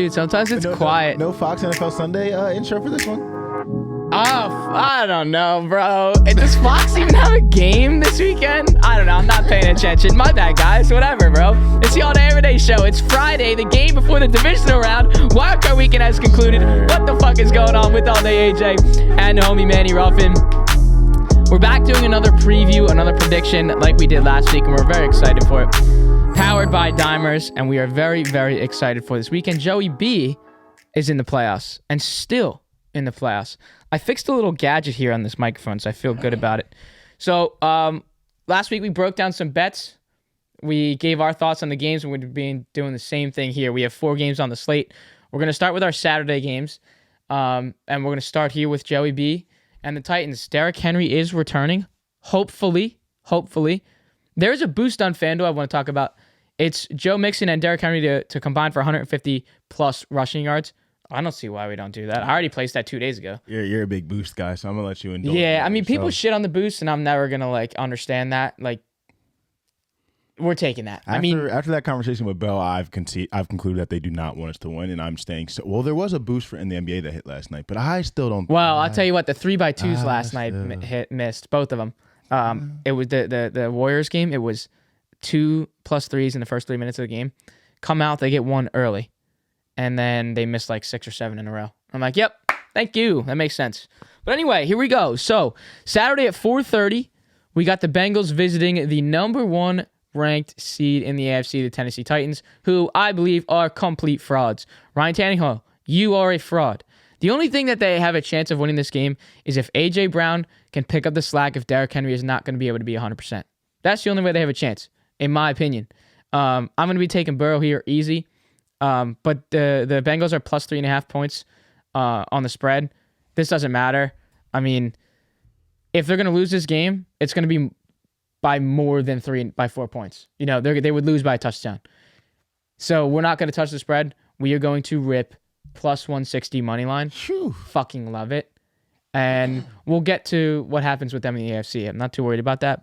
dude. Sometimes it's quiet. No Fox NFL Sunday intro for this one. Oh, I don't know, bro. Does Fox even have a game this weekend? I don't know. I'm not paying attention. My bad, guys. Whatever, bro. It's the All Day Everyday Show. It's Friday, the game before the divisional round. Wildcard weekend has concluded. What the fuck is going on with All Day AJ and the homie Manny Ruffin? We're back doing another preview, another prediction like we did last week, and we're very excited for it. Powered by Dimers, and we are very, very excited for this weekend. Joey B is in the playoffs and still in the playoffs. I fixed a little gadget here on this microphone, so I feel good about it. So last week we broke down some bets. We gave our thoughts on the games, and we've been doing the same thing here. We have 4 games on the slate. We're going to start with our Saturday games, and we're going to start here with Joey B and the Titans. Derrick Henry is returning, hopefully. There's a boost on FanDuel I want to talk about. It's Joe Mixon and Derrick Henry to combine for 150-plus rushing yards. I don't see why we don't do that. I already placed that 2 days ago. You're a big boost guy, so I'm gonna let you indulge. Yeah, I mean, people shit on the boost, and I'm never gonna understand that. We're taking that. After that conversation with Bell, I've concluded that they do not want us to win, and I'm staying. So, well, there was a boost in the NBA that hit last night, but I still don't. Well, I'll tell you what, the 3x2s last night missed both of them. It was the Warriors game. It was 2 plus 3s in the first 3 minutes of the game. Come out, they get 1 early. And then they missed 6 or 7 in a row. I'm like, yep, thank you. That makes sense. But anyway, here we go. So, Saturday at 4:30, we got the Bengals visiting the number 1 ranked seed in the AFC, the Tennessee Titans, who I believe are complete frauds. Ryan Tannehill, you are a fraud. The only thing that they have a chance of winning this game is if A.J. Brown can pick up the slack if Derrick Henry is not going to be able to be 100%. That's the only way they have a chance, in my opinion. I'm going to be taking Burrow here easy. But the Bengals are plus 3.5 points on the spread. This doesn't matter. I mean, if they're going to lose this game, it's going to be by more than 4 points. They would lose by a touchdown. So we're not going to touch the spread. We are going to rip plus 160 money line. Whew. Fucking love it. And we'll get to what happens with them in the AFC. I'm not too worried about that.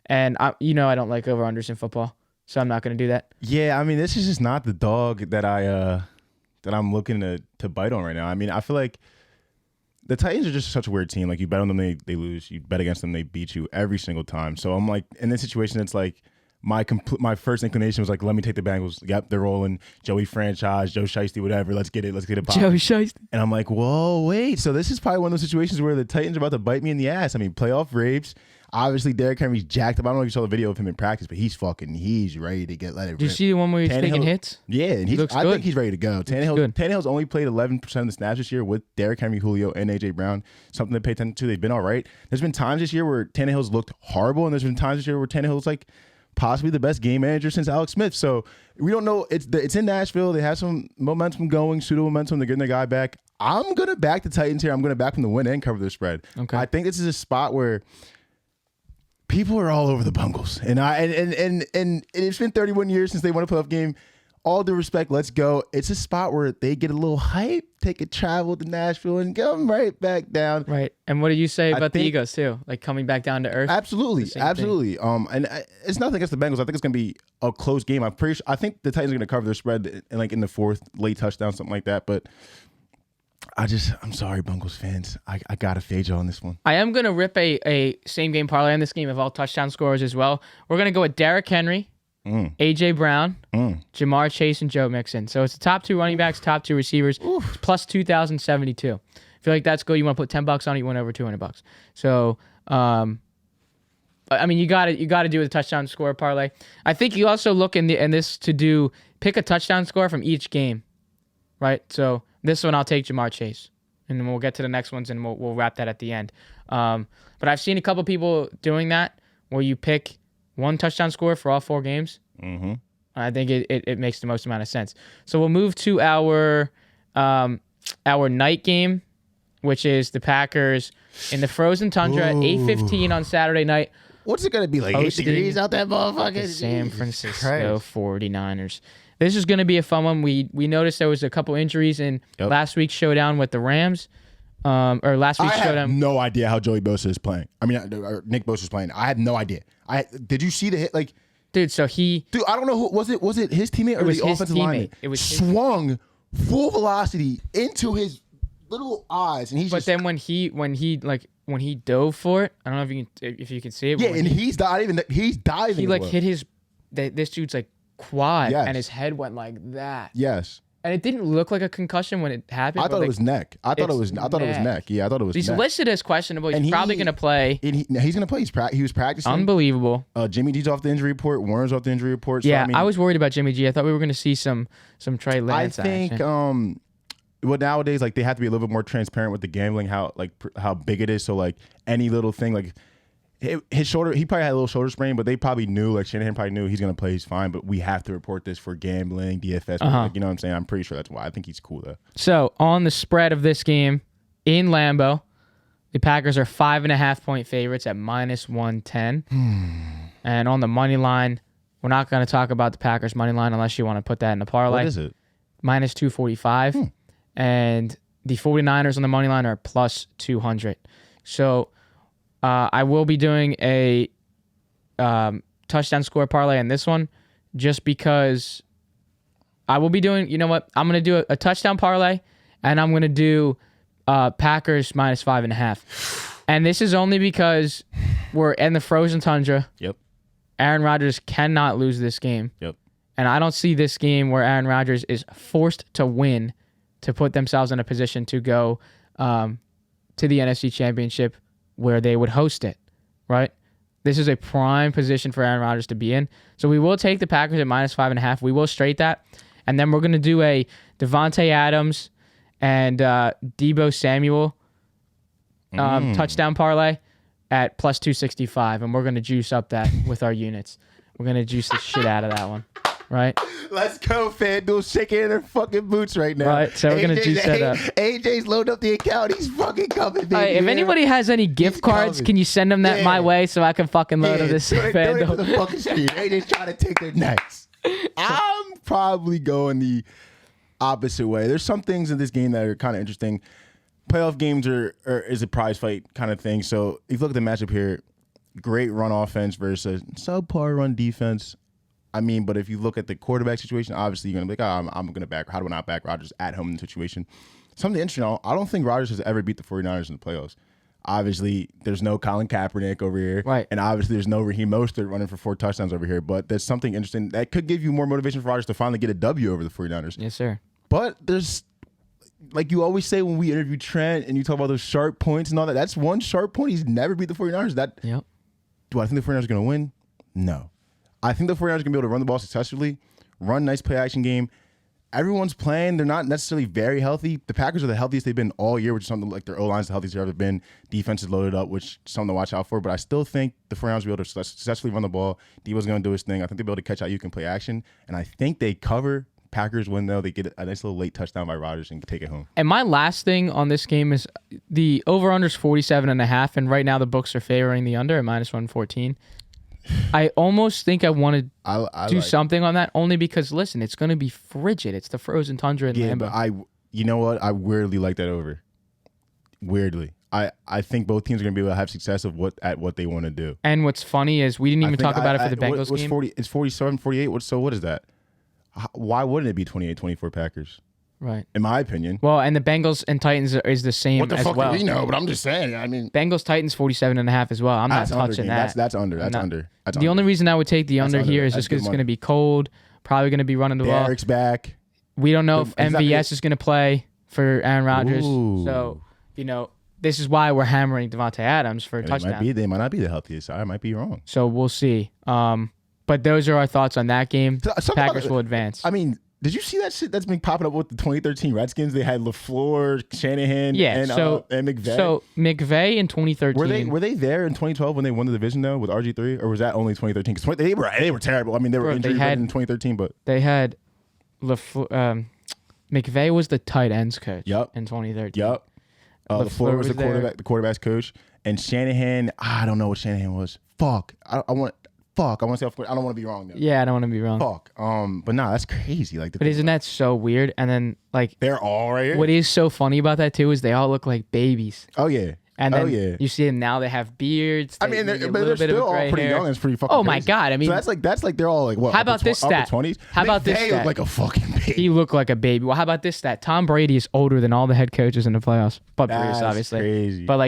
I don't like over-unders in football. So I'm not going to do that. Yeah, I mean, this is just not the dog that I'm looking to bite on right now. I mean, I feel like the Titans are just such a weird team. You bet on them, they lose. You bet against them, they beat you every single time. So I'm in this situation, it's my first inclination was let me take the Bengals. Yep, they're rolling. Joey franchise, Joe Shiesty, whatever. Let's get it popping. Joe Shiesty. And I'm like, whoa, wait. So this is probably one of those situations where the Titans are about to bite me in the ass. I mean, playoff rapes. Obviously, Derrick Henry's jacked up. I don't know if you saw the video of him in practice, but he's ready to let it rip. Did you see the one where he's taking hits? Yeah, and I think he's ready to go. Tannehill's only played 11% of the snaps this year with Derrick Henry, Julio, and A.J. Brown. Something to pay attention to. They've been all right. There's been times this year where Tannehill's looked horrible, and there's been times this year where Tannehill's possibly the best game manager since Alex Smith. So we don't know. It's in Nashville. They have some momentum going, pseudo momentum. They're getting their guy back. I'm going to back the Titans here. I'm going to back them to win and cover the spread. Okay. I think this is a spot where people are all over the Bengals, and it's been 31 years since they won a playoff game. All due respect, let's go. It's a spot where they get a little hype, take a travel to Nashville, and come right back down. Right. And what do you say about the Eagles too? Coming back down to earth. Absolutely. It's nothing against the Bengals. I think it's going to be a close game. I think the Titans are going to cover their spread in the 4th late touchdown, something like that. But I'm sorry, Bengals fans. I got to fade you on this one. I am going to rip a same game parlay on this game of all touchdown scorers as well. We're going to go with Derrick Henry, A.J. Brown, Jamar Chase, and Joe Mixon. So it's the top 2 running backs, top 2 receivers. It's plus 2,072. I feel like that's good. You want to put $10 on it, you win over $200. So, you got to do a touchdown score parlay. I think you also look in this to pick a touchdown score from each game, right? So this one I'll take Jamar Chase, and then we'll get to the next ones and we'll wrap that at the end. But I've seen a couple people doing that where you pick 1 touchdown score for all 4 games. Mm-hmm. I think it makes the most amount of sense. So we'll move to our night game, which is the Packers in the frozen tundra at 8:15 on Saturday night. What's it going to be 8 degrees out that motherfucker? The San Francisco 49ers. This is going to be a fun one. We noticed there was a couple injuries in last week's showdown with the Rams. Or last week's showdown. I have no idea how Joey Bosa is playing. I mean, Nick Bosa is playing. I had no idea. Did you see the hit? Dude, so I don't know who was it. Was it his teammate or the offensive lineman? It was swung full velocity into his little eyes, and he's. But just, then when he dove for it, I don't know if you can see it. Yeah, and he's diving. He's diving. He like hit this dude's like quad, Yes. and his head went like that. Yes. And it didn't look like a concussion when it happened. I thought it was neck. I thought it was neck. Yeah, I thought it was. He's neck. listed as questionable. He's probably going to play. He's going to play. He was practicing. Unbelievable. Jimmy G's off the injury report. Warren's off the injury report. So, Yeah, I was worried about Jimmy G. I thought we were going to see some Trey Lance. I think. Action. Well, nowadays, like they have to be a little bit more transparent with the gambling, how big it is. So like any little thing, like his shoulder, he probably had a little shoulder sprain, but they probably knew, like Shanahan probably knew he's gonna play, he's fine. But we have to report this for gambling, DFS. Like, you know what I'm saying? I'm pretty sure that's why. I think he's cool though. So on the spread of this game in Lambeau, the Packers are 5.5-point favorites at -110. And on the money line, we're not going to talk about the Packers money line unless you want to put that in the parlay. What is it? -245. And the 49ers on the money line are +200. So I will be doing a touchdown score parlay in this one just because I will be doing, you know what? I'm going to do a touchdown parlay, and I'm going to do Packers -5.5. And this is only because we're in the frozen tundra. Yep. Aaron Rodgers cannot lose this game. Yep. And I don't see this game where Aaron Rodgers is forced to win to put themselves in a position to go to the NFC Championship where they would host it, right? This is a prime position for Aaron Rodgers to be in. So we will take the Packers at -5.5. We will straight that. And then we're going to do a Devontae Adams and Deebo Samuel touchdown parlay at +265. And we're going to juice up that with our units. We're going to juice the shit out of that one. Right? Let's go, FanDuel shaking in their fucking boots right now. Right, so we're going to juice that up. AJ's loading up the account. He's fucking coming, baby. Hey, if anybody has any gift cards, can you send them that my way so I can fucking load up this FanDuel? For the fucking street. AJ's trying to take their necks. I'm probably going the opposite way. There's some things in this game that are kind of interesting. Playoff games is a prize fight kind of thing. So if you look at the matchup here, great run offense versus subpar run defense. I mean, but if you look at the quarterback situation, obviously you're going to be like, I'm going to back. How do I not back Rodgers at home in the situation? Something interesting, I don't think Rodgers has ever beat the 49ers in the playoffs. Obviously, there's no Colin Kaepernick over here. Right. And obviously, there's no Raheem Mostert running for 4 touchdowns over here. But there's something interesting that could give you more motivation for Rodgers to finally get a W over the 49ers. Yes, sir. But there's, like you always say when we interview Trent and you talk about those sharp points and all that, that's one sharp point. He's never beat the 49ers. Yep. Do I think the 49ers are going to win? No. I think the 49ers are going to be able to run the ball successfully, run nice play-action game. Everyone's playing. They're not necessarily very healthy. The Packers are the healthiest they've been all year, which is something like their O-line's the healthiest they've ever been. Defense is loaded up, which is something to watch out for. But I still think the 49ers will be able to successfully run the ball. Deebo's going to do his thing. I think they'll be able to catch out. You can play action. And I think they cover. Packers win, though. They get a nice little late touchdown by Rodgers and take it home. And my last thing on this game is the over-under's 47.5, and right now the books are favoring the under at -114. I almost think I want to do something on that only because, listen, it's going to be frigid. It's the frozen tundra in Lambeau. But you know what? I weirdly like that over. Weirdly. I think both teams are going to be able to have success of what they want to do. And what's funny is we didn't even talk about it for the Bengals game. It's 47, 48. So what is that? Why wouldn't it be 28-24 Packers? Right. In my opinion. Well, and the Bengals and Titans is the same what the as fuck well. Do we know, but I'm just saying. I mean, Bengals Titans 47.5 as well. I'm not touching that. That's under. That's under. The only reason I would take the under here is just because it's going to be cold. Probably going to be running the ball. Derek's back. We don't know if MVS is going to play for Aaron Rodgers. Ooh. So, this is why we're hammering Devontae Adams for a touchdown. They might not be the healthiest. I might be wrong. So we'll see. But those are our thoughts on that game. Packers will advance. I mean, did you see that shit that's been popping up with the 2013 Redskins? They had LaFleur, Shanahan, and McVay. So McVay in 2013. Were they there in 2012 when they won the division though with RG3, or was that only 2013? Because they were terrible. I mean, they were injured in 2013, but they had LaFleur. McVay was the tight ends coach. Yep. In 2013. Yep. LaFleur was the quarterback's coach, and Shanahan. I don't know what Shanahan was. Fuck. I want to say. I don't want to be wrong though. Yeah, I don't want to be wrong. Fuck. But no, that's crazy. But isn't that so weird? And then they're all right here. What is so funny about that too is they all look like babies. Oh yeah. And then you see them now; they have beards. I mean, they're still all pretty young. It's pretty fucking. Oh my crazy. God! I mean, so that's like they're all like what? How about this stat? 20s? How about this stat? Look like a fucking baby. He looked like a baby. Well, how about this stat? Tom Brady is older than all the head coaches in the playoffs, but Bruce obviously. Crazy. But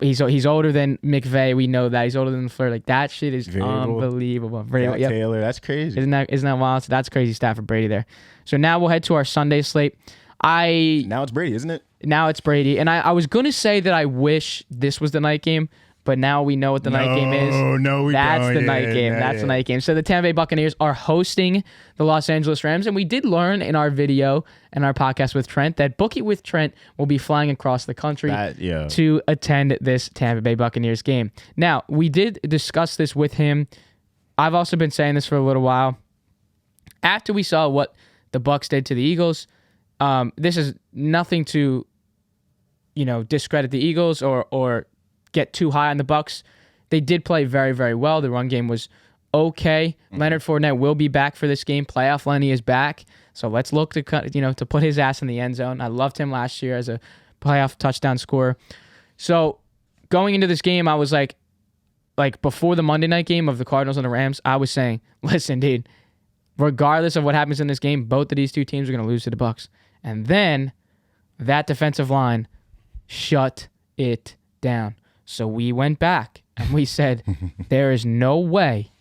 he's older than McVay. We know that he's older than Fleur. Like that shit is unbelievable. Taylor, that's crazy. Isn't that wild? So that's crazy stat for Brady there. So now we'll head to our Sunday slate. Now it's Brady, isn't it? Now it's Brady. And I was going to say that I wish this was the night game, but now we know what the night game is. No, That's the night game. That's the night game. So the Tampa Bay Buccaneers are hosting the Los Angeles Rams. And we did learn in our video and our podcast with Trent that Bookie with Trent will be flying across the country to attend this Tampa Bay Buccaneers game. Now, we did discuss this with him. I've also been saying this for a little while. After we saw what the Bucs did to the Eagles, this is nothing to, discredit the Eagles or get too high on the Bucs. They did play very, very well. The run game was okay. Mm-hmm. Leonard Fournette will be back for this game. Playoff Lenny is back, so let's look to to put his ass in the end zone. I loved him last year as a playoff touchdown scorer. So going into this game, I was like before the Monday night game of the Cardinals and the Rams, I was saying, listen, dude, regardless of what happens in this game, both of these two teams are going to lose to the Bucs. And then that defensive line shut it down. So we went back and we said, there is no way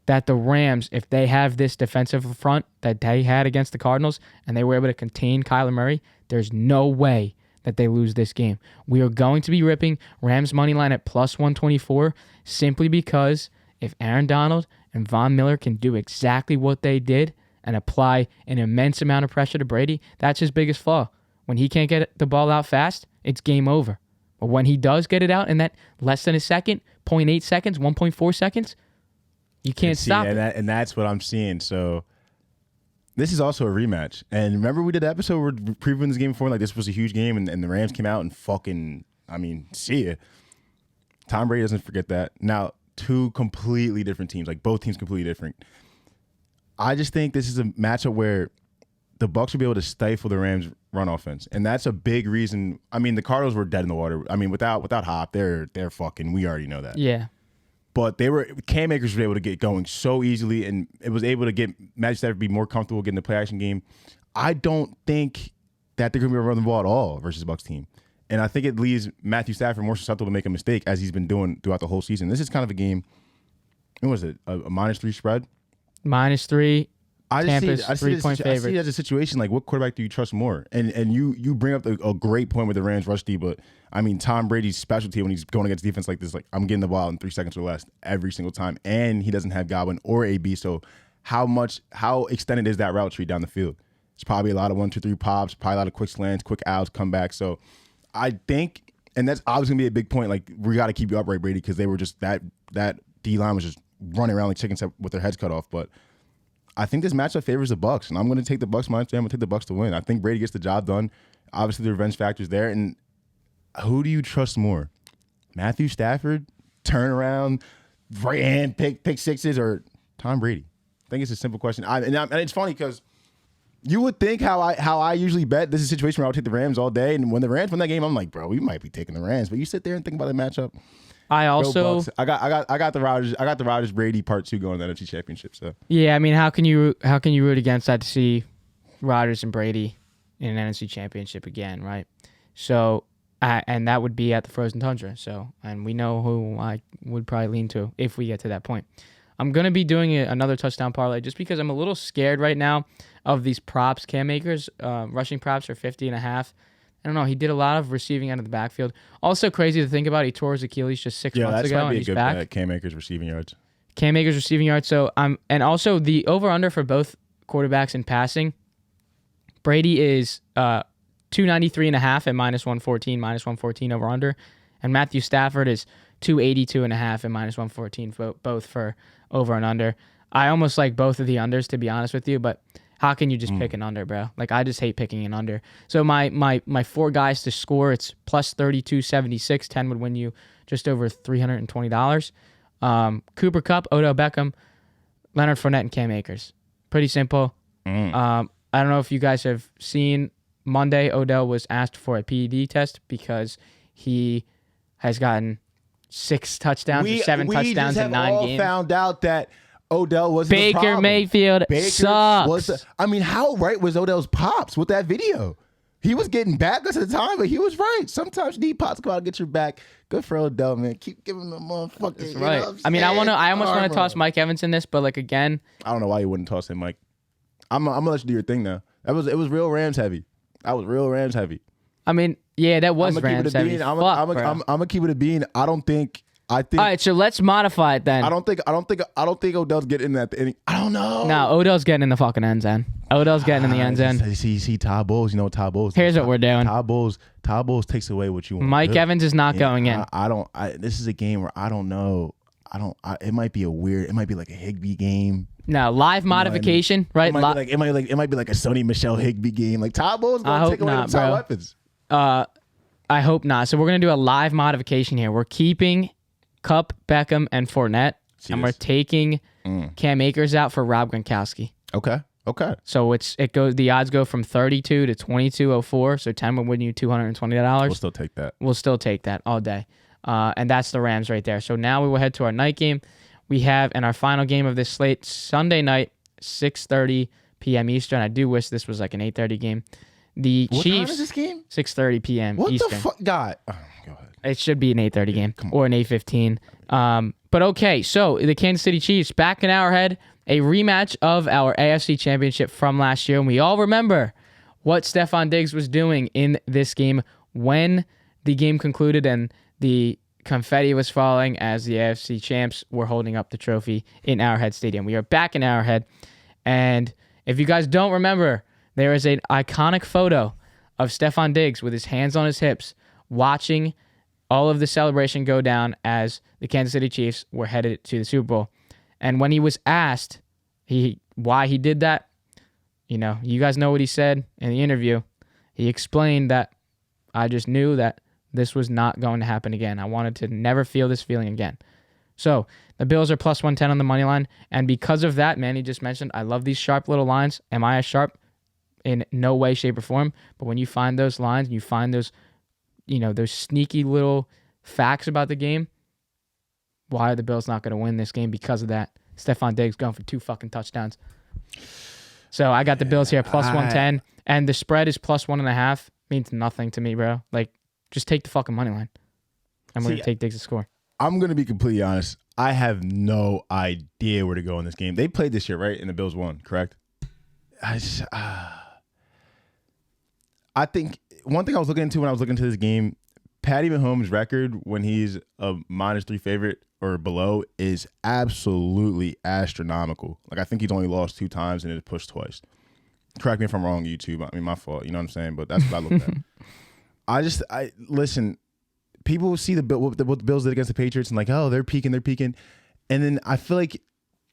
that the Rams, if they have this defensive front that they had against the Cardinals and they were able to contain Kyler Murray, there's no way that they lose this game. We are going to be ripping Rams money line at plus 124 simply because if Aaron Donald and Von Miller can do exactly what they did and apply an immense amount of pressure to Brady, that's his biggest flaw. When he can't get the ball out fast, it's game over. But when he does get it out in that less than a second, 0.8 seconds, 1.4 seconds, you can't stop it. And that's what I'm seeing. So this is also a rematch. And remember we did the episode where we previewing this game before, like this was a huge game, and the Rams came out and see ya. Tom Brady doesn't forget that. Now, two completely different teams, like both teams completely different. I just think this is a matchup where the Bucs will be able to stifle the Rams' run offense, and that's a big reason. I mean, the Cardinals were dead in the water. I mean, without Hop, they're fucking. We already know that. Yeah. But Cam Akers was able to get going so easily, and it was able to get Matthew Stafford be more comfortable getting the play action game. I don't think that they're going to be able to run the ball at all versus the Bucs team, and I think it leaves Matthew Stafford more susceptible to make a mistake as he's been doing throughout the whole season. This is kind of a game. What was it? A -3 spread. -3. Tampa's 3-point favorite. I see it as a situation like, what quarterback do you trust more? And you bring up a great point with the Rams rush D, but I mean, Tom Brady's specialty when he's going against defense like this, like I'm getting the ball in 3 seconds or less every single time, and he doesn't have Godwin or AB. So how extended is that route tree down the field? It's probably a lot of 1-2-3 pops, probably a lot of quick slants, quick outs, comebacks. So I think, and that's obviously gonna be a big point. Like we got to keep you upright, Brady, because they were just that D line was just running around like chickens with their heads cut off, but. I think this matchup favors the Bucs, and I'm going to take the Bucs minus 3. I'm going to take the Bucs to win. I think Brady gets the job done. Obviously, the revenge factor is there. And who do you trust more? Matthew Stafford, turnaround, right hand, pick sixes, or Tom Brady? I think it's a simple question. And it's funny because you would think how I usually bet this is a situation where I'll take the Rams all day. And when the Rams win that game, I'm like, bro, we might be taking the Rams. But you sit there and think about the matchup. I also I got the Rodgers Brady part 2 going in the NFC Championship. So yeah, I mean, how can you root against that to see Rodgers and Brady in an NFC Championship again, right? So and that would be at the Frozen Tundra. So and we know who I would probably lean to if we get to that point. I'm gonna be doing another touchdown parlay just because I'm a little scared right now of these props. Cam Akers rushing props are 50.5. I don't know. He did a lot of receiving out of the backfield. Also crazy to think about. He tore his Achilles just 6 months ago, and he's back. Yeah, that's might be a good bet. Cam Akers receiving yards. Cam Akers receiving yards. So and also the over/under for both quarterbacks in passing. Brady is 293.5 at -114, -114 over/under, and Matthew Stafford is 282.5 at -114, both for over and under. I almost like both of the unders, to be honest with you, but. How can you just pick an under, bro? Like, I just hate picking an under. So my 4 guys to score, it's plus 32.76. 10 would win you just over $320. Cooper Kupp, Odell Beckham, Leonard Fournette, and Cam Akers. Pretty simple. I don't know if you guys have seen Monday, Odell was asked for a PED test because he has gotten 6 touchdowns or 7 touchdowns in 9 games. We found out that Odell wasn't the problem. Baker Mayfield sucks. I mean, how right was Odell's pops with that video? He was getting back us at the time, but he was right. Sometimes you need pops to come out and get your back. Good for Odell, man. Keep giving the motherfucker. That's right. You know I mean, I almost want to toss Mike Evans in this, but like again, I don't know why you wouldn't toss him, Mike. I'm gonna let you do your thing now. It was real Rams heavy. I was real Rams heavy. I mean, yeah, that was Rams heavy. I'm gonna keep it a bean. I think. All right, so let's modify it then. I don't think Odell's getting in at the inning. I don't know. No, Odell's getting in the fucking end zone. Odell's getting in the end zone. See, Todd Bowles. You know what Todd Bowles. Here's what we're doing. Todd Bowles takes away what you want. Mike Evans is not going in. This is a game where I don't know. It might be like a Higbee game. No, live modification, right? It might be like a Sony Michelle Higbee game. Like Todd Bowles going to take away the top weapons. I hope not. So we're going to do a live modification here. We're keeping Kupp, Beckham, and Fournette, and we're taking Cam Akers out for Rob Gronkowski. Okay. So the odds go from 32 to 22.04. So 10 will win you $220. We'll still take that. We'll still take that all day. And that's the Rams right there. So now we will head to our night game. We have in our final game of this slate Sunday night, 6:30 p.m. Eastern. I do wish this was like an 8:30 game. The Chiefs. What time is this game? 6:30 p.m. What Eastern. the fuck, God? Oh, go ahead. It should be an 8:30 game or an 8:15. But okay, so the Kansas City Chiefs back in Arrowhead, a rematch of our AFC Championship from last year, and we all remember what Stephon Diggs was doing in this game when the game concluded and the confetti was falling as the AFC champs were holding up the trophy in Arrowhead Stadium. We are back in Arrowhead, and if you guys don't remember, there is an iconic photo of Stephon Diggs with his hands on his hips watching all of the celebration go down as the Kansas City Chiefs were headed to the Super Bowl. And when he was asked why he did that, you guys know what he said in the interview. He explained that I just knew that this was not going to happen again. I wanted to never feel this feeling again. So the Bills are plus 110 on the money line. And because of that, Manny just mentioned, I love these sharp little lines. Am I as sharp? In no way, shape, or form. But when you find those lines, and you find those, those sneaky little facts about the game, why are the Bills not going to win this game because of that? Stephon Diggs going for 2 fucking touchdowns. So I got the Bills here plus 110, and the spread is plus 1.5. Means nothing to me, bro. Like, just take the fucking money line. I'm going to take Diggs to score. I'm going to be completely honest. I have no idea where to go in this game. They played this year, right? And the Bills won, correct? I think one thing I was looking into when I was looking into this game, Patty Mahomes' record when he's a -3 favorite or below is absolutely astronomical. Like, I think he's only lost 2 times and it pushed twice. Correct me if I'm wrong, YouTube. I mean, my fault. You know what I'm saying? But that's what I looked at. Listen, people see what the Bills did against the Patriots and like, oh, they're peaking. And then I feel like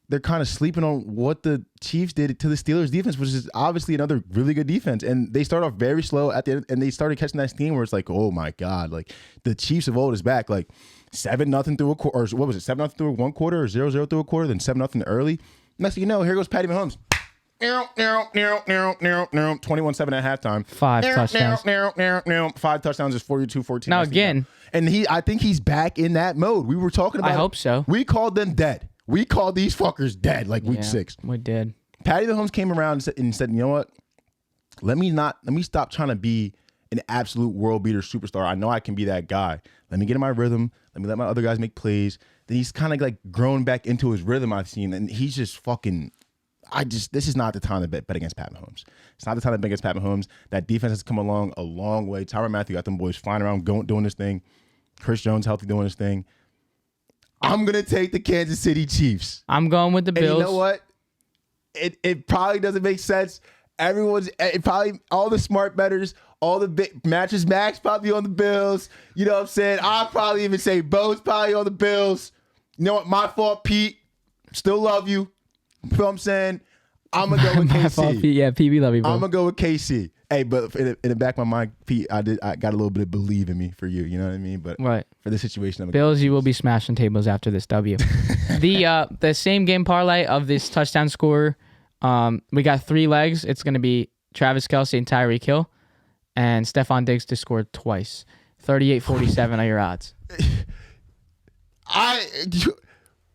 they're kind of sleeping on what the Chiefs did to the Steelers defense, which is obviously another really good defense. And they start off very slow at the end, and they started catching that steam where it's like, oh my God, like the Chiefs of old is back. Like 7-0 through a quarter, or what was it, 7-0 through 1 quarter, or 0-0 through a quarter, then 7-0 early. Next thing you know, here goes Patty Mahomes. 21-7 at halftime. 5 touchdowns. 5 touchdowns is 42-14. Now again. And I think he's back in that mode. We were talking about I hope so. We called them dead. We called these fuckers dead like week 6. We did. Patty Mahomes came around and said, you know what? Let me stop trying to be an absolute world beater superstar. I know I can be that guy. Let me get in my rhythm. Let me let my other guys make plays. Then he's kind of like grown back into his rhythm I've seen. And he's just fucking, this is not the time to bet against Pat Mahomes. It's not the time to bet against Pat Mahomes. That defense has come along a long way. Tyrann Mathieu got them boys flying around, doing this thing. Chris Jones healthy doing his thing. I'm going to take the Kansas City Chiefs. I'm going with the Bills. And you know what? It probably doesn't make sense. Probably all the smart bettors, all the big matches, Max probably on the Bills. You know what I'm saying? I'll probably even say Bo's probably on the Bills. You know what? My fault, Pete. Still love you. You know what I'm saying? I'm going to go with KC. Fault, Pete. Yeah, Pete, we love you, bro. I'm going to go with KC. Hey, but in the back of my mind, Pete, I got a little bit of believe in me for you. You know what I mean? But right. For this situation, Bills, you will be smashing tables after this W. The same game parlay of this touchdown scorer, we got 3 legs. It's going to be Travis Kelce and Tyreek Hill, and Stephon Diggs to score twice. 38-47 are your odds.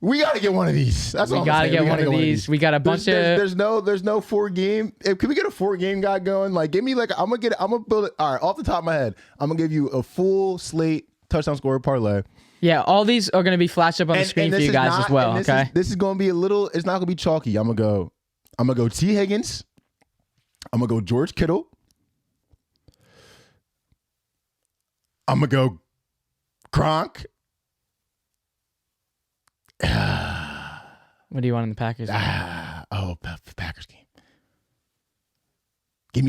We gotta get one of these. That's all We gotta get one of these. We got a bunch of. There's no 4-game. Can we get a 4-game guy going? Like, give me like I'm gonna build it. All right, off the top of my head, I'm gonna give you a full slate touchdown scorer parlay. Yeah, all these are gonna be flashed up on the screen for you guys as well. Okay. This is gonna be a little. It's not gonna be chalky. I'm gonna go T Higgins. I'm gonna go George Kittle. I'm gonna go Gronk. What do you want in the Packers game? Packers game. Give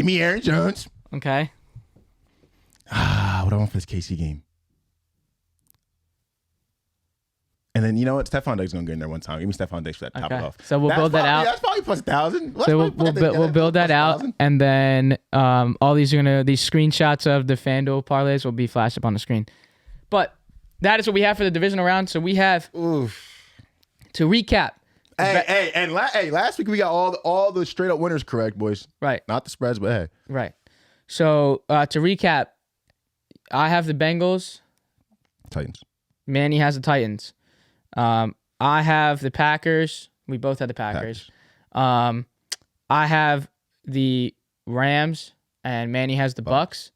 me Aaron Jones. Okay. What do I want for this KC game? And then you know what? Stephon Diggs is gonna get in there one time. Give me Stephon Diggs for that. Top it off. So we'll build that out. That's probably plus 1,000. So we'll build that out, and then all these screenshots of the FanDuel parlays will be flashed up on the screen. But that is what we have for the divisional round. So we have to recap. Last week we got all the straight up winners correct, boys. Right. Not the spreads, but hey. Right. So to recap, I have the Bengals. Titans. Manny has the Titans. I have the Packers. We both had the Packers. I have the Rams, and Manny has the Bucks.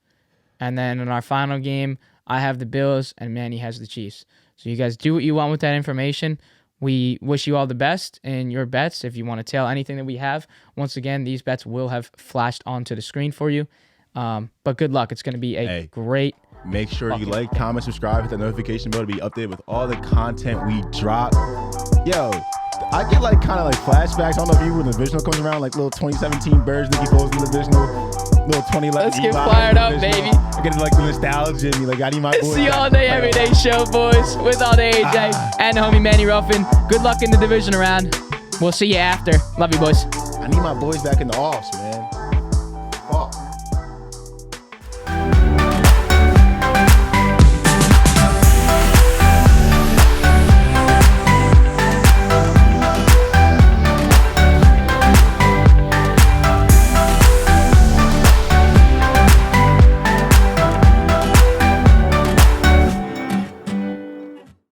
And then in our final game, I have the Bills, and Manny has the Chiefs. So you guys do what you want with that information. We wish you all the best in your bets. If you want to tell anything that we have, once again, these bets will have flashed onto the screen for you. But good luck. It's going to be a great. Make sure you like, comment, subscribe, hit that notification bell to be updated with all the content we drop. Yo, I get like kind of like flashbacks. I don't know if you when the Divisional comes around, like little 2017 Bears, Nicky Foles in the Divisional, little 2011. Let's get fired up, baby. I get like the nostalgia and be like, I need my boy. It's the All Day Everyday Show, boys, with All Day AJ and the homie Manny Ruffin. Good luck in the division round. We'll see you after. Love you, boys. I need my boys back in the offs, man.